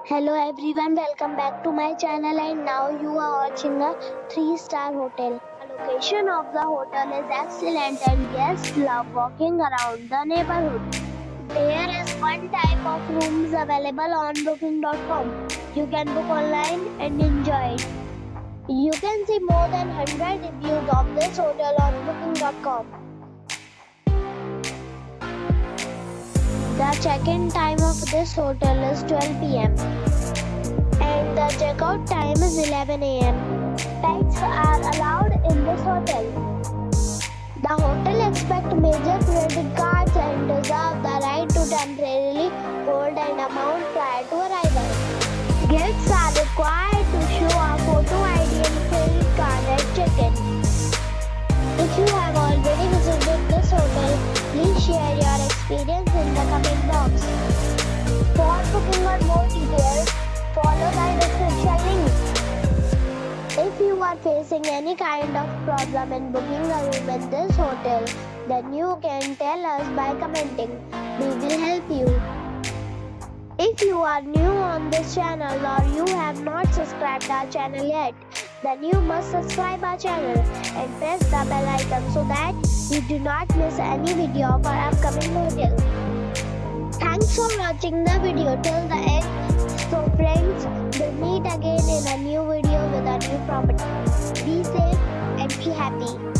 Hello everyone, welcome back to my channel and now you are watching a 3-star hotel. The location of the hotel is excellent and guests love walking around the neighborhood. There is one type of rooms available on booking.com. You can book online and enjoy it. You can see more than 100 reviews of this hotel on booking.com. The check-in time of this hotel is 12 p.m. and the check-out time is 11 a.m. Pets are allowed in this hotel. The hotel accepts major credit cards and reserves the right to temporarily hold an amount prior to arrival. Guests are required to show a photo ID and credit card at check-in. If you have already visited this hotel, please share your experience in the comment box. For booking or more details, follow the description link. If you are facing any kind of problem in booking a room in this hotel, then you can tell us by commenting. We will help you. If you are new on this channel or you have not subscribed our channel yet, then you must subscribe our channel and press the bell icon so that you do not miss any video of our upcoming hotel. Thanks for watching the video till the end. So friends, we'll meet again in a new video with a new property. Be safe and be happy.